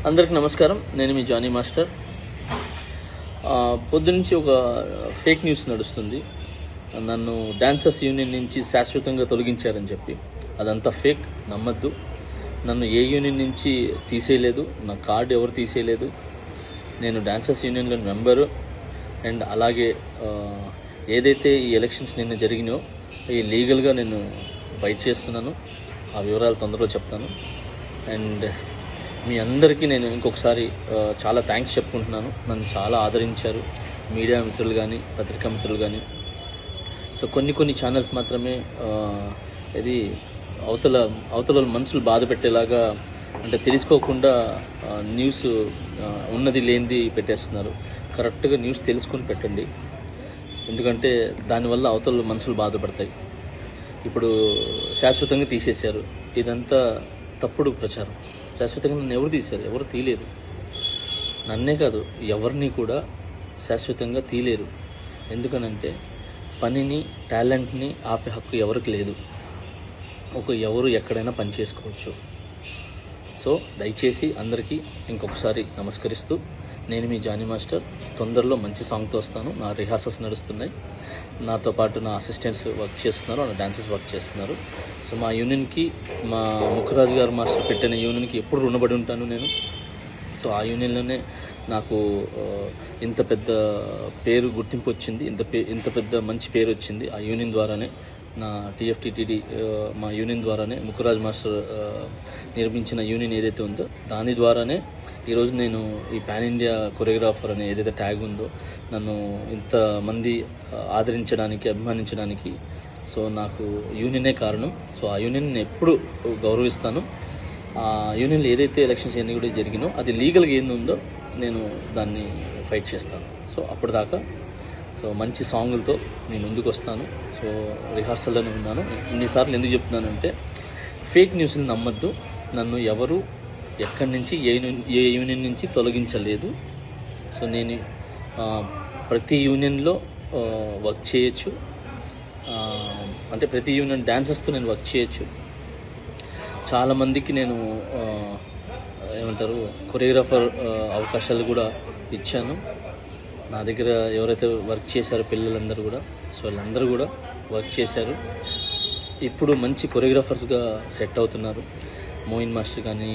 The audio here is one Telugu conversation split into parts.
అందరికి నమస్కారం. నేను మీ జానీ మాస్టర్. పొద్దునుంచి ఒక ఫేక్ న్యూస్ నడుస్తుంది. నన్ను డాన్సర్స్ యూనియన్ నుంచి శాశ్వతంగా తొలగించారని చెప్పి. అదంతా ఫేక్, నమ్మద్దు. నన్ను ఏ యూనియన్ నుంచి తీసేయలేదు, నా కార్డు ఎవరు తీసేయలేదు. నేను డాన్సర్స్ యూనియన్లో మెంబరు. అండ్ అలాగే ఏదైతే ఈ ఎలక్షన్స్ నిన్న జరిగినాయో ఈ లీగల్గా నేను ఫైట్ చేస్తున్నాను. ఆ వివరాలు తొందరలో చెప్తాను. అండ్ మీ అందరికీ నేను ఇంకొకసారి చాలా థ్యాంక్స్ చెప్పుకుంటున్నాను. నన్ను చాలా ఆదరించారు మీడియా మిత్రులు కానీ, పత్రికా మిత్రులు కానీ. సో కొన్ని ఛానల్స్ మాత్రమే ఇది అవతల మనసులు బాధ పెట్టేలాగా, అంటే తెలుసుకోకుండా న్యూస్ ఉన్నది లేనిది పెట్టేస్తున్నారు. కరెక్ట్గా న్యూస్ తెలుసుకొని పెట్టండి, ఎందుకంటే దానివల్ల అవతల మనసులు బాధపడతాయి. ఇప్పుడు శాశ్వతంగా తీసేశారు, ఇదంతా తప్పుడు ప్రచారం. శాశ్వతంగా నన్ను ఎవరు తీశారు? ఎవరు తీయలేరు. నన్నే కాదు, ఎవరిని కూడా శాశ్వతంగా తీయలేరు. ఎందుకనంటే పనిని, టాలెంట్ని ఆపే హక్కు ఎవరికి లేదు. ఎవరు ఎక్కడైనా పని చేసుకోవచ్చు. సో దయచేసి అందరికీ ఇంకొకసారి నమస్కరిస్తూ, నేను మీ జానీ మాస్టర్. తొందరలో మంచి సాంగ్తో వస్తాను. నా రిహార్సల్స్ నడుస్తున్నాయి. నాతో పాటు నా అసిస్టెంట్స్ వర్క్ చేస్తున్నారు, నా డాన్సర్స్ వర్క్ చేస్తున్నారు. సో మా యూనియన్కి, మా ముఖరాజు గారు మాస్టర్ పెట్టిన యూనియన్కి ఎప్పుడు రుణపడి ఉంటాను నేను. సో ఆ యూనియన్లోనే నాకు ఇంత పెద్ద పేరు, గుర్తింపు వచ్చింది. ఇంత పెద్ద మంచి పేరు వచ్చింది ఆ యూనియన్ ద్వారానే. నా టీఎఫ్టీటీడీ మా యూనియన్ ద్వారానే, ముఖరాజ్ మాస్టర్ నిర్మించిన యూనియన్ ఏదైతే ఉందో దాని ద్వారానే ఈరోజు నేను ఈ పాన్ ఇండియా కొరియోగ్రాఫర్ అనే ఏదైతే ట్యాగ్ ఉందో నన్ను ఇంతమంది ఆదరించడానికి, అభిమానించడానికి సో నాకు యూనియనే కారణం. సో ఆ యూనియన్ ఎప్పుడు గౌరవిస్తాను. ఆ యూనియన్లో ఏదైతే ఎలక్షన్స్ అన్నీ కూడా జరిగినో అది లీగల్గా ఏంది ఉందో నేను దాన్ని ఫైట్ చేస్తాను. సో అప్పటిదాకా మంచి సాంగులతో నేను ముందుకు వస్తాను. సో రిహార్సల్లోనే ఉన్నాను. ఇన్నిసార్లు ఎందుకు చెప్తున్నానంటే ఫేక్ న్యూస్ని నమ్మద్దు. నన్ను ఎవరు ఎక్కడి నుంచి ఏ యూనియన్ నుంచి తొలగించలేదు. సో నేను ప్రతి యూనియన్లో వర్క్ చేయొచ్చు. అంటే ప్రతి యూనియన్ డాన్సర్స్తో నేను వర్క్ చేయొచ్చు. చాలామందికి నేను కొరియోగ్రాఫర్ అవకాశాలు కూడా ఇచ్చాను. నా దగ్గర ఎవరైతే వర్క్ చేశారో పిల్లలందరూ కూడా, సో వాళ్ళందరూ కూడా వర్క్ చేశారు. ఇప్పుడు మంచి కొరియోగ్రాఫర్స్గా సెట్ అవుతున్నారు. మోయిన్ మాస్టర్ కానీ,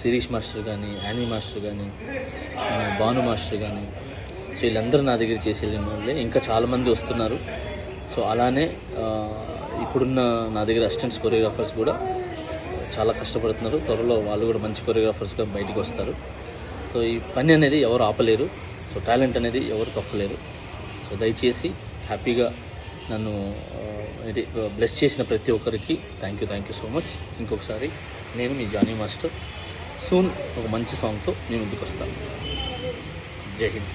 శిరీష్ మాస్టర్ కానీ, యానీ మాస్టర్ కానీ, భాను మాస్టర్ కానీ, సో వీళ్ళందరూ నా దగ్గర చేసి వెళ్ళిన వాళ్ళే. ఇంకా చాలామంది వస్తున్నారు. సో అలానే ఇప్పుడున్న నా దగ్గర అసిస్టెంట్స్ కొరియోగ్రాఫర్స్ కూడా చాలా కష్టపడుతున్నారు. త్వరలో వాళ్ళు కూడా మంచి కొరియోగ్రాఫర్స్గా బయటికి వస్తారు. సో ఈ పని అనేది ఎవరు ఆపలేరు. సో టాలెంట్ అనేది ఎవరు తప్పలేరు. సో దయచేసి హ్యాపీగా నన్ను బ్లెస్ చేసిన ప్రతి ఒక్కరికి థ్యాంక్ యూ సో మచ్. ఇంకొకసారి నేను మీ జానీ మాస్టర్. సూన్ ఒక మంచి సాంగ్తో నేను ముందుకు వస్తాను. జై హింద్.